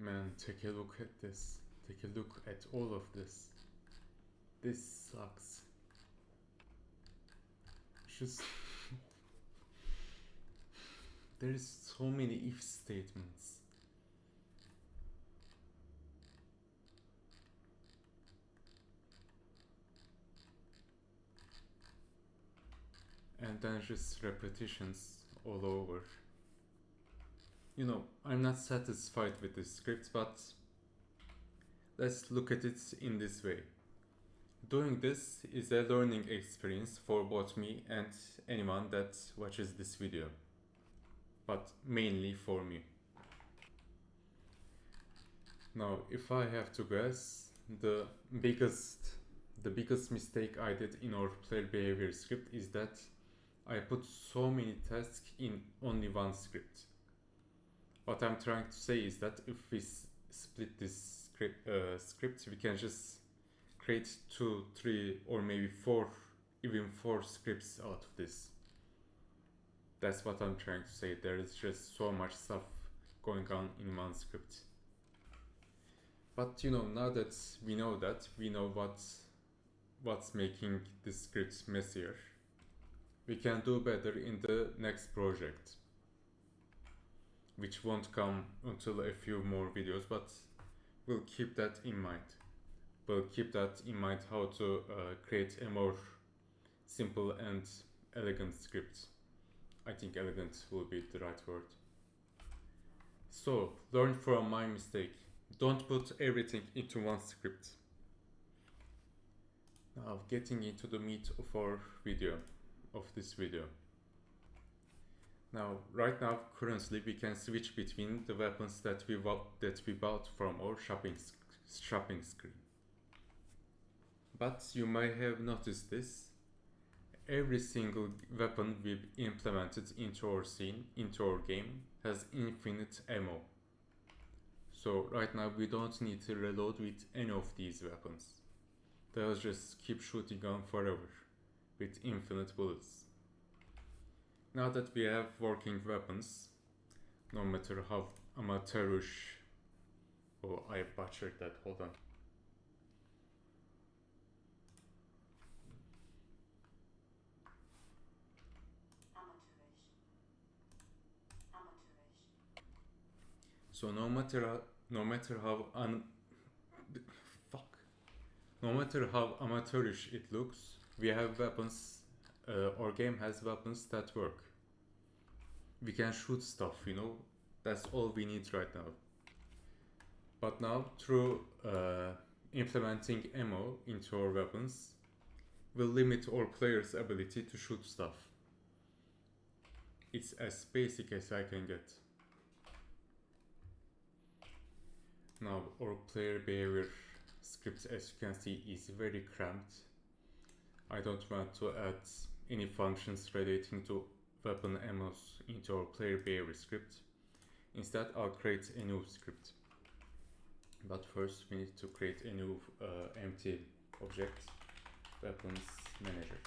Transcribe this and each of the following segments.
Man, take a look at this. Take a look at all of this. This sucks. Just there is so many if statements. And then just repetitions all over. You know, I'm not satisfied with this script, but let's look at it in this way. Doing this is a learning experience for both me and anyone that watches this video, but mainly for me. Now, if I have to guess, the biggest mistake I did in our player behavior script is that I put so many tasks in only one script. What I'm trying to say is that if we split this script, we can just create 2, 3, or maybe 4, even 4 scripts out of this. That's what I'm trying to say. There is just so much stuff going on in one script. But you know, now that, we know what's making this script messier, we can do better in the next project, which won't come until a few more videos, but we'll keep that in mind. We'll keep that in mind, how to create a more simple and elegant script. I think elegant will be the right word. So, learn from my mistake. Don't put everything into one script. Now, getting into the meat of this video. Now, right now, currently, we can switch between the weapons that we bought from our shopping screen. But you may have noticed this. Every single weapon we've implemented into our scene, into our game, has infinite ammo. So right now we don't need to reload with any of these weapons. They'll just keep shooting on forever with infinite bullets. Now that we have working weapons, no matter how amateurish... Oh, I butchered that, hold on. So no matter how amateurish it looks, we have weapons. Our game has weapons that work. We can shoot stuff, you know. That's all we need right now. But now, through implementing ammo into our weapons, will limit our players' ability to shoot stuff. It's as basic as I can get. Now, our player behavior script, as you can see, is very cramped. I don't want to add any functions relating to weapon ammos into our player behavior script. Instead, I'll create a new script. But first, we need to create a new empty object, weapons manager.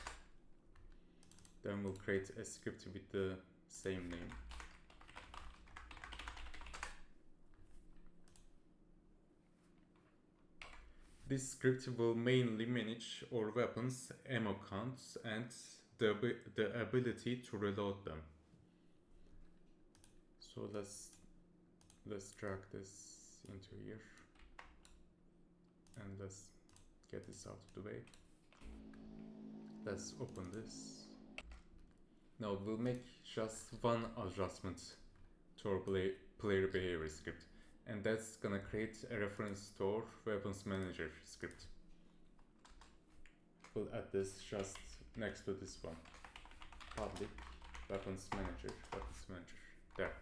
Then we'll create a script with the same name. This script will mainly manage our weapons, ammo counts, and the ability to reload them. So let's drag this into here, and let's get this out of the way. Let's open this. Now we'll make just one adjustment to our player behavior script, and that's gonna create a reference to our weapons manager script. We'll add this just next to this one. Public weapons manager, there.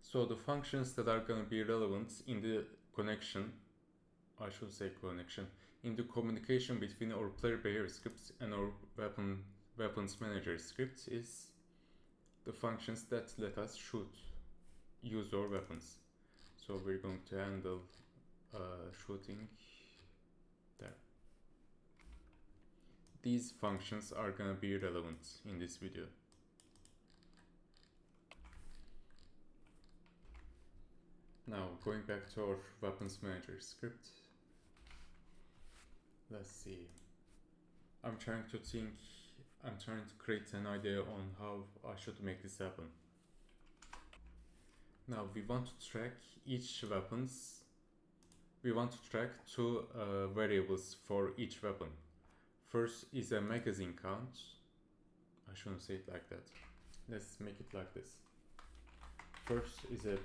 So the functions that are going to be relevant in the in the communication between our player behavior scripts and our weapons manager scripts is the functions that let us use our weapons. So we're going to handle shooting there. these functions are gonna be relevant in this video. Now going back to our weapons manager script. Let's see. I'm trying to create an idea on how I should make this happen. Now we want to track each weapons. We want to track two variables for each weapon. First is a magazine count. I shouldn't say it like that. Let's make it like this. First is a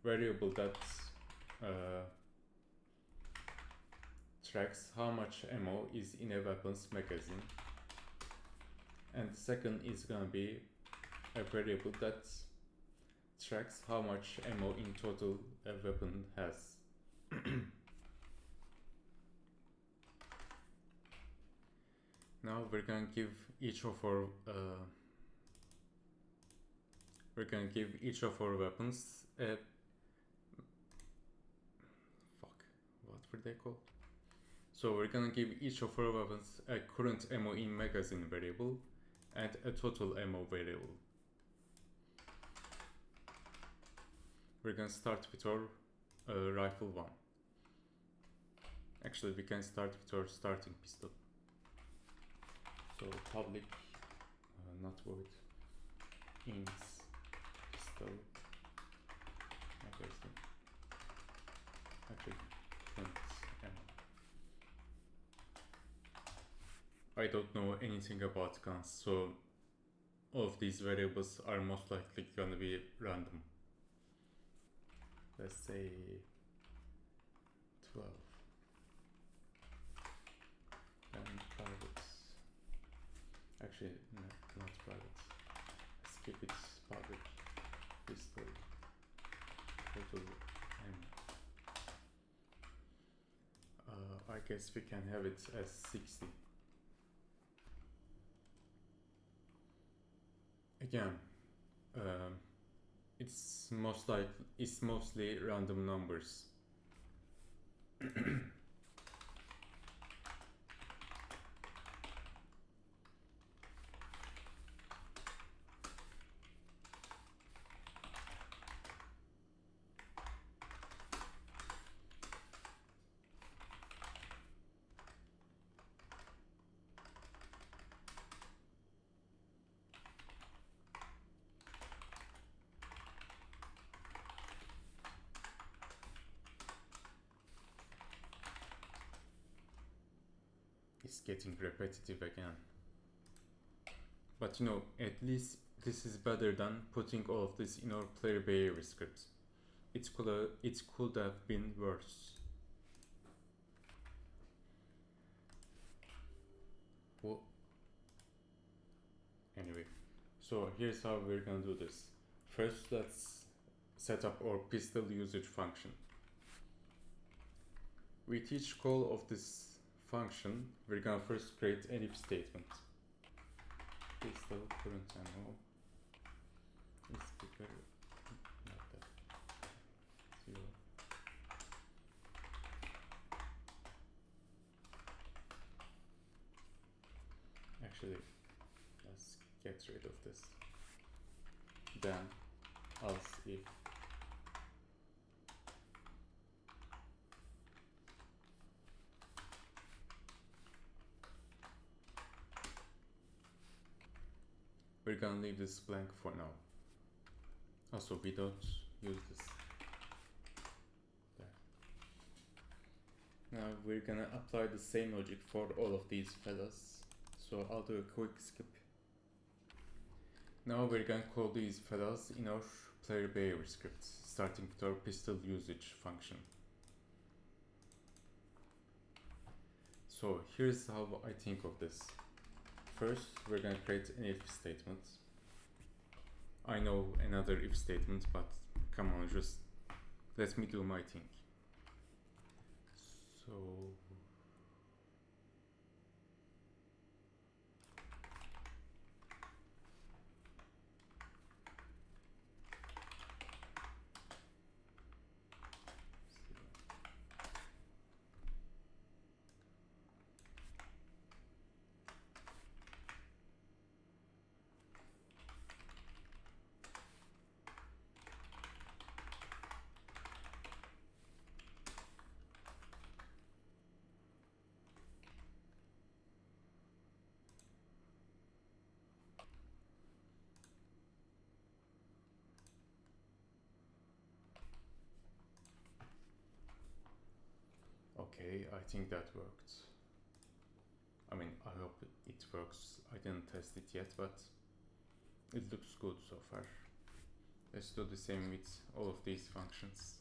variable that tracks how much ammo is in a weapon's magazine. And the second is gonna be a variable that tracks how much ammo in total a weapon has. Now we're gonna give each of our weapons a what were they called? So we're gonna give each of our weapons a current ammo in magazine variable and a total ammo variable. We're gonna start with our rifle 1. Actually, we can start with our starting pistol. So public, not void, ins pistol magazine. Actually, current ammo. I don't know anything about guns, so all of these variables are most likely gonna be random. Let's say 12. Then private. Actually, no, not private. Let's keep it public. Pistol. Total ammo. I guess we can have it as 60. Again, it's mostly random numbers. It's getting repetitive again. But you know, at least this is better than putting all of this in our player behavior script. It could have been worse. Well, anyway, so here's how we're gonna do this. First, let's set up our pistol usage function. With each call of this function, we're gonna first create an if statement. Pistol current ammo is bigger like that. 0. Actually, let's get rid of this. Then else if we're gonna leave this blank for now. Also, we don't use this. There. Now we're gonna apply the same logic for all of these fellas. So I'll do a quick skip. Now we're gonna call these fellas in our player behavior script, starting with our pistol usage function. So here's how I think of this. First, we're gonna create an if statement. I know another if statement, but come on, just let me do my thing. So Okay, I think that worked. I mean, I hope it works. I didn't test it yet, but it looks good so far. Let's do the same with all of these functions.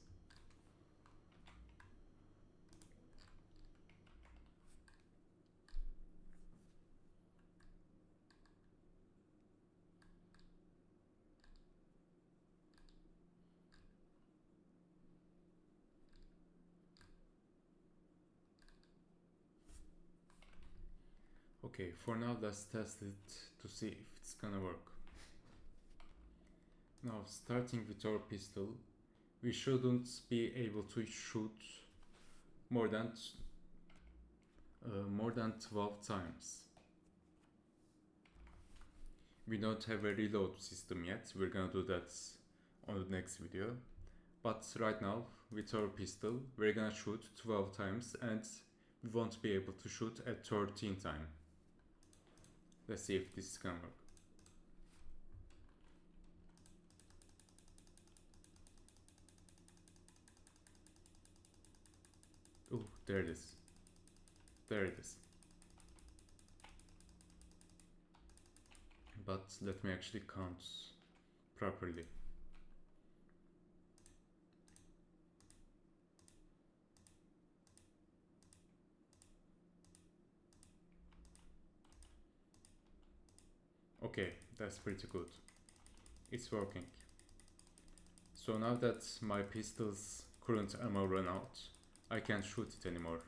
Okay, for now let's test it to see if it's gonna work. Now, starting with our pistol, we shouldn't be able to shoot more than 12 times. We don't have a reload system yet. We're gonna do that on the next video. But right now, with our pistol, we're gonna shoot 12 times and we won't be able to shoot at 13th time. Let's see if this is gonna work. Oh, there it is. There it is. But let me actually count properly. Okay, that's pretty good. It's working. So now that my pistol's current ammo ran out, I can't shoot it anymore.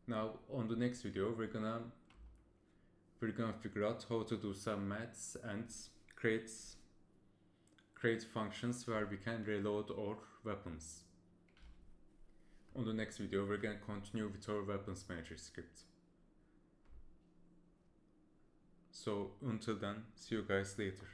Now on the next video we're gonna figure out how to do some maths and create functions where we can reload our weapons. On the next video we're gonna continue with our weapons manager script. So until then, see you guys later.